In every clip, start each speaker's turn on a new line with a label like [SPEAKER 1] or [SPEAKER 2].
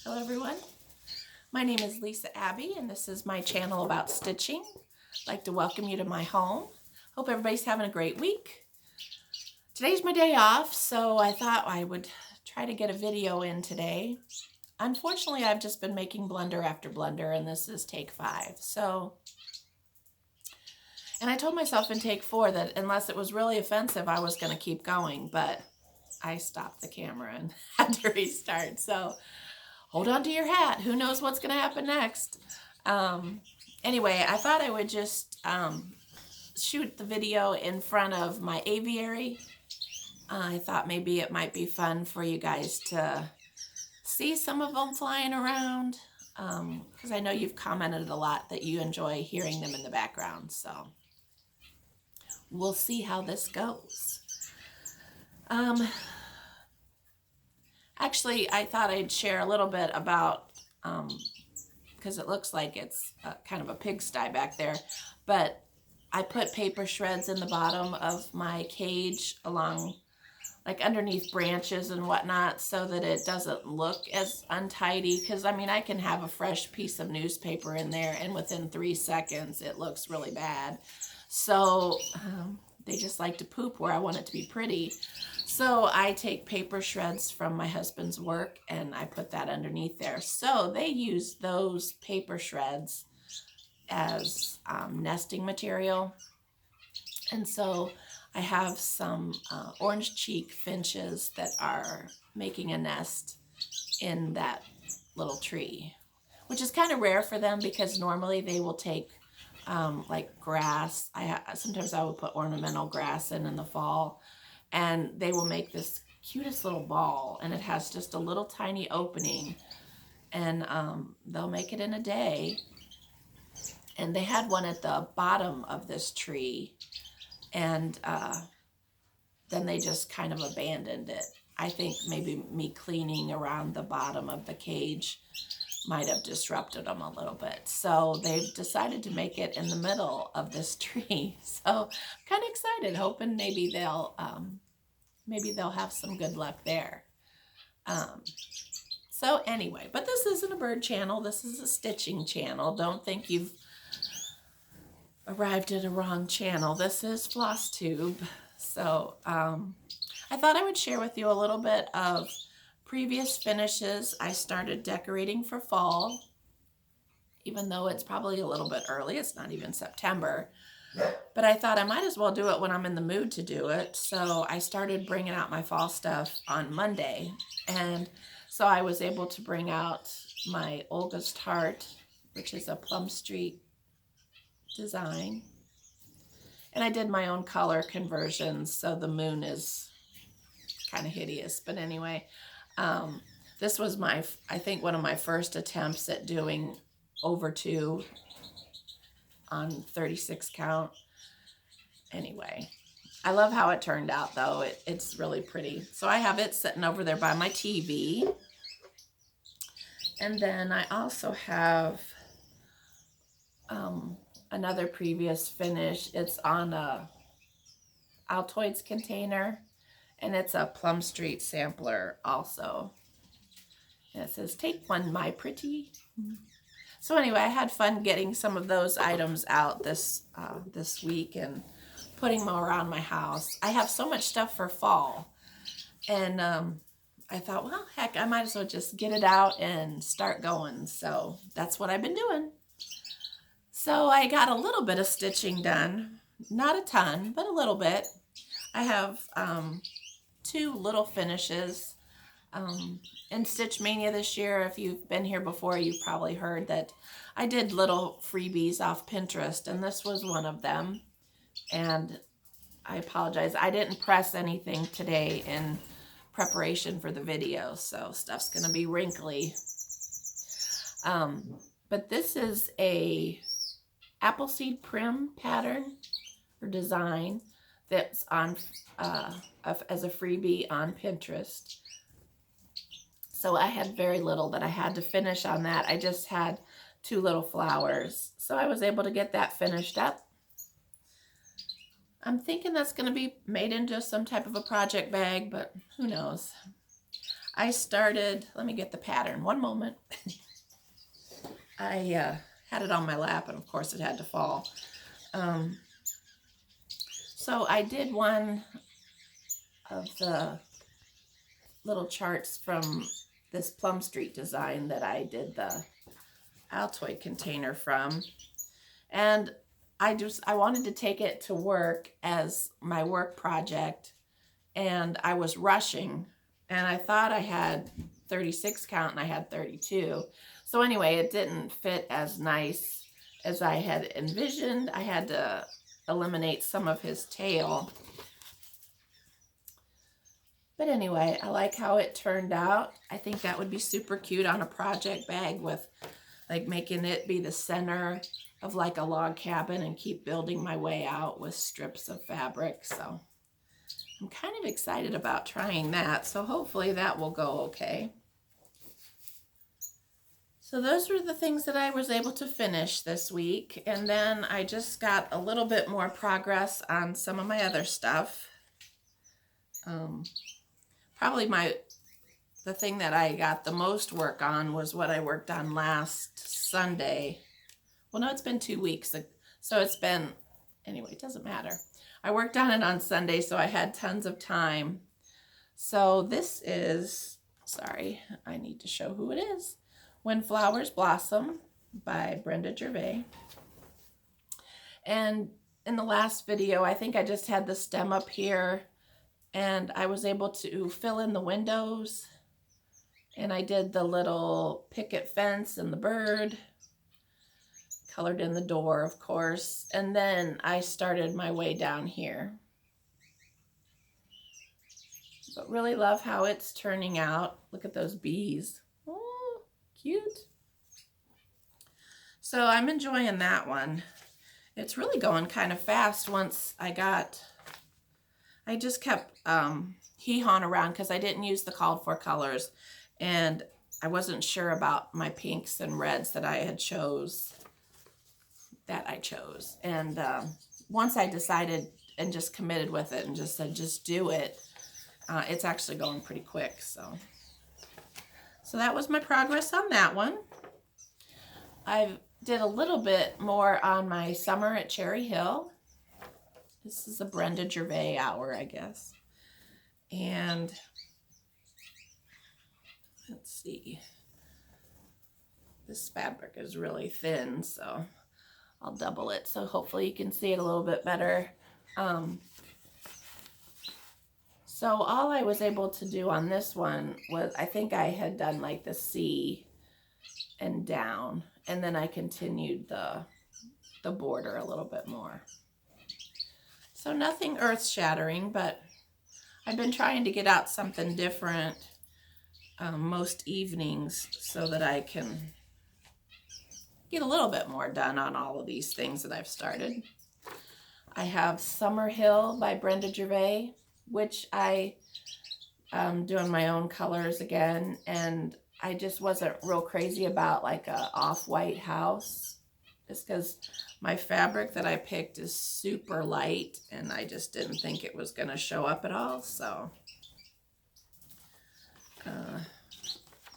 [SPEAKER 1] Hello everyone, my name is Lisa Abbey and this is my channel about stitching. I'd like to welcome you to my home. Hope everybody's having a great week. Today's my day off, so I thought I would try to get a video in today. Unfortunately, I've just been making blunder after blunder and this is take 5. And I told myself in take 4 that unless it was really offensive, I was going to keep going, but I stopped the camera and had to restart. So hold on to your hat. Who knows what's going to happen next? Anyway, I thought I would just shoot the video in front of my aviary. I thought maybe it might be fun for you guys to see some of them flying around, because I know you've commented a lot that you enjoy hearing them in the background. So we'll see how this goes. Actually, I thought I'd share a little bit about, because it looks like it's kind of a pigsty back there, but I put paper shreds in the bottom of my cage along, like underneath branches and whatnot, so that it doesn't look as untidy, because I mean, I can have a fresh piece of newspaper in there and within 3 seconds it looks really bad. So they just like to poop where I want it to be pretty. So I take paper shreds from my husband's work and I put that underneath there. So they use those paper shreds as nesting material. And so I have some orange cheek finches that are making a nest in that little tree, which is kind of rare for them because normally they will take like grass. Sometimes I would put ornamental grass in the fall, and they will make this cutest little ball, and it has just a little tiny opening, and they'll make it in a day. And they had one at the bottom of this tree, and then they just kind of abandoned it. I think maybe me cleaning around the bottom of the cage might have disrupted them a little bit. So they've decided to make it in the middle of this tree. So I'm kind of excited, hoping maybe they'll have some good luck there. So anyway, but this isn't a bird channel. This is a stitching channel. Don't think you've arrived at a wrong channel. This is Flosstube. So I thought I would share with you a little bit of previous finishes. I started decorating for fall, even though it's probably a little bit early. It's not even September, but I thought I might as well do it when I'm in the mood to do it. So I started bringing out my fall stuff on Monday, and so I was able to bring out my Olga's Tart, which is a Plum Street design, and I did my own color conversions, so the moon is kind of hideous, but anyway, this was I think one of my first attempts at doing over 2 on 36 count. Anyway, I love how it turned out though. It's really pretty. So I have it sitting over there by my TV. And then I also have another previous finish. It's on a Altoids container, and it's a Plum Street sampler also. And it says, "Take one, my pretty." So anyway, I had fun getting some of those items out this week and putting them around my house. I have so much stuff for fall, and I thought, well, heck, I might as well just get it out and start going. So that's what I've been doing. So I got a little bit of stitching done, not a ton, but a little bit. I have 2 little finishes. In Stitch Mania this year, if you've been here before, you've probably heard that I did little freebies off Pinterest, and this was one of them. And I apologize, I didn't press anything today in preparation for the video, so stuff's gonna be wrinkly. But this is a Appleseed Prim pattern or design that's on as a freebie on Pinterest. So I had very little that I had to finish on that. I just had 2 little flowers. So I was able to get that finished up. I'm thinking that's going to be made into some type of a project bag, but who knows. I started, let me get the pattern, one moment. I had it on my lap, and of course it had to fall. So I did one of the little charts from this Plum Street design that I did the Altoid container from, and I wanted to take it to work as my work project, and I was rushing, and I thought I had 36 count and I had 32. So anyway, it didn't fit as nice as I had envisioned. I had to eliminate some of his tail. But anyway, I like how it turned out. I think that would be super cute on a project bag, with like making it be the center of like a log cabin and keep building my way out with strips of fabric. So I'm kind of excited about trying that. So hopefully that will go okay. So those were the things that I was able to finish this week. And then I just got a little bit more progress on some of my other stuff. Probably the thing that I got the most work on was what I worked on last Sunday. Well, no, it's been 2 weeks. So it's been, anyway, it doesn't matter. I worked on it on Sunday, so I had tons of time. So this is, sorry, I need to show who it is. When Flowers Blossom by Brenda Gervais. And in the last video, I think I just had the stem up here, and I was able to fill in the windows, and I did the little picket fence and the bird, colored in the door, of course, and then I started my way down here. But really love how it's turning out. Look at those bees. Oh, cute. So I'm enjoying that one. It's really going kind of fast once I just kept hee-hawing around because I didn't use the called for colors, and I wasn't sure about my pinks and reds that I chose. And once I decided and just committed with it and just said, just do it, it's actually going pretty quick. So that was my progress on that one. I did a little bit more on my summer at Cherry Hill. This is a Brenda Gervais hour, I guess. And let's see. This fabric is really thin, so I'll double it so hopefully you can see it a little bit better. So all I was able to do on this one was, I think I had done like the C and down, and then I continued the border a little bit more. So nothing earth-shattering, but I've been trying to get out something different most evenings so that I can get a little bit more done on all of these things that I've started. I have Summer Hill by Brenda Gervais, which I am doing my own colors again, and I just wasn't real crazy about like a off-white house, just because my fabric that I picked is super light, and I just didn't think it was going to show up at all. So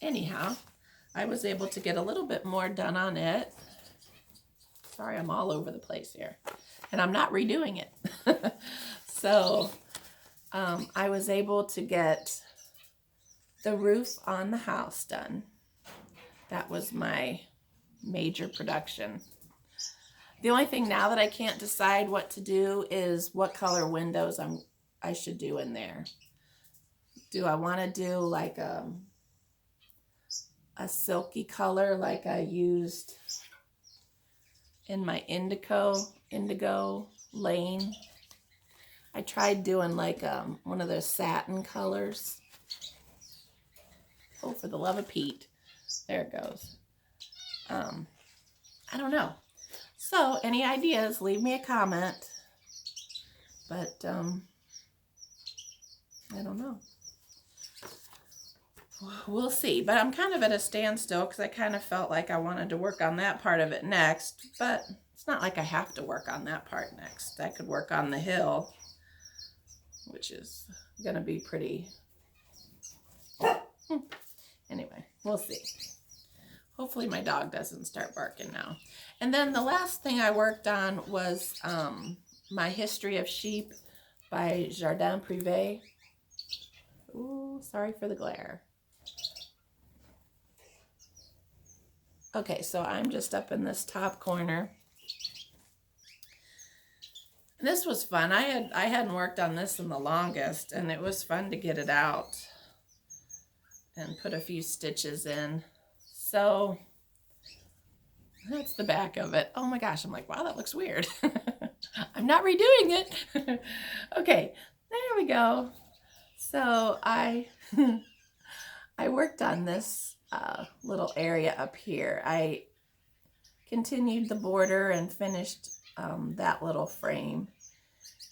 [SPEAKER 1] anyhow, I was able to get a little bit more done on it. Sorry, I'm all over the place here, and I'm not redoing it. So I was able to get the roof on the house done. That was my major production. The only thing now that I can't decide what to do is what color windows I should do in there. Do I want to do like a silky color like I used in my indigo lane? I tried doing like one of those satin colors. Oh, for the love of Pete. There it goes. I don't know. So, any ideas, leave me a comment. But, I don't know. We'll see. But I'm kind of at a standstill because I kind of felt like I wanted to work on that part of it next. But it's not like I have to work on that part next. I could work on the hill, which is going to be pretty Anyway, we'll see. Hopefully my dog doesn't start barking now. And then the last thing I worked on was my History of Sheep by Jardin Privé. Ooh, sorry for the glare. Okay, so I'm just up in this top corner. This was fun. I hadn't worked on this in the longest, and it was fun to get it out and put a few stitches in. So that's the back of it. Oh my gosh, I'm like, wow, that looks weird. I'm not redoing it. Okay, there we go. So I worked on this little area up here. I continued the border and finished that little frame.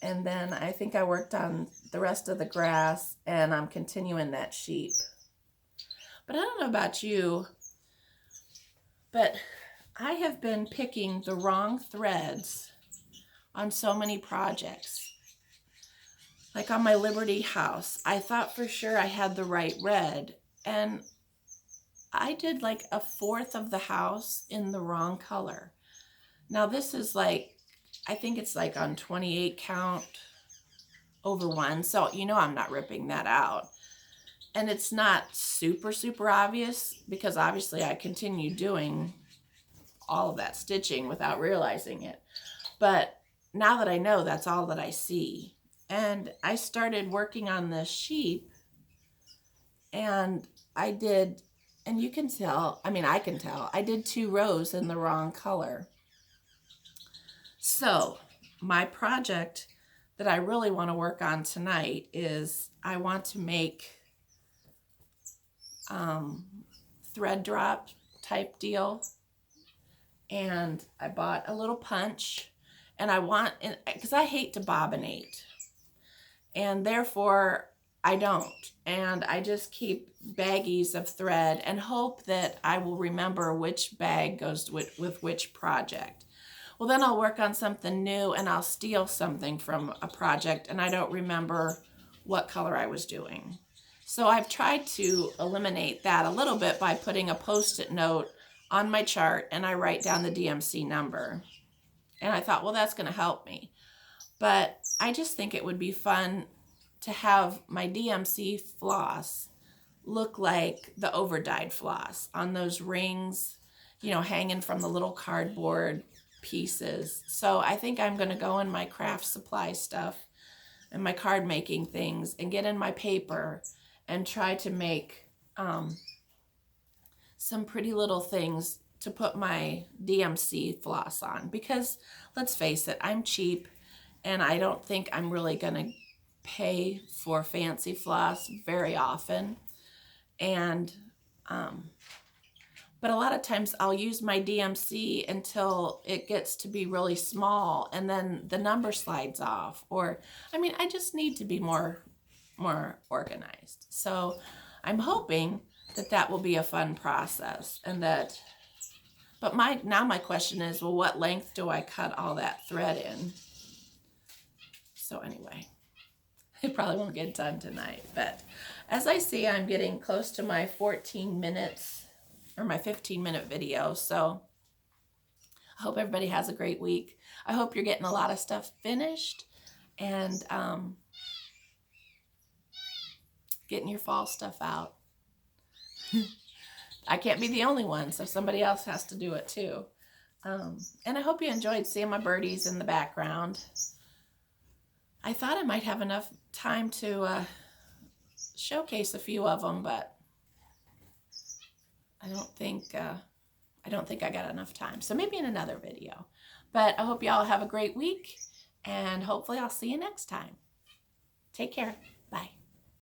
[SPEAKER 1] And then I think I worked on the rest of the grass, and I'm continuing that sheep. But I don't know about you, but I have been picking the wrong threads on so many projects. Like on my Liberty house, I thought for sure I had the right red, and I did like a fourth of the house in the wrong color. Now this is like, I think it's like on 28 count over 1, so you know I'm not ripping that out. And it's not super, super obvious because obviously I continue doing all of that stitching without realizing it. But now that I know, that's all that I see. And I started working on this sheep, and I did, and you can tell, I mean, I can tell, I did 2 rows in the wrong color. So my project that I really want to work on tonight is I want to make thread drop type deal. And I bought a little punch, and I want, because I hate to bobbinate, and therefore I don't. And I just keep baggies of thread and hope that I will remember which bag goes with which project. Well, then I'll work on something new and I'll steal something from a project and I don't remember what color I was doing. So I've tried to eliminate that a little bit by putting a Post-it note on my chart, and I write down the DMC number. And I thought, well, that's going to help me. But I just think it would be fun to have my DMC floss look like the over-dyed floss on those rings, you know, hanging from the little cardboard pieces. So I think I'm going to go in my craft supply stuff and my card making things and get in my paper and try to make some pretty little things to put my DMC floss on. Because let's face it, I'm cheap and I don't think I'm really going to pay for fancy floss very often. And but a lot of times I'll use my DMC until it gets to be really small and then the number slides off. Or, I mean, I just need to be more organized. So I'm hoping that that will be a fun process, and that, but now my question is, well, what length do I cut all that thread in? So anyway, it probably won't get done tonight, but as I see, I'm getting close to my 14 minutes or my 15-minute video. So I hope everybody has a great week. I hope you're getting a lot of stuff finished and getting your fall stuff out. I can't be the only one, so somebody else has to do it too. And I hope you enjoyed seeing my birdies in the background. I thought I might have enough time to showcase a few of them, but I don't think I got enough time. So maybe in another video. But I hope y'all have a great week, and hopefully I'll see you next time. Take care. Bye.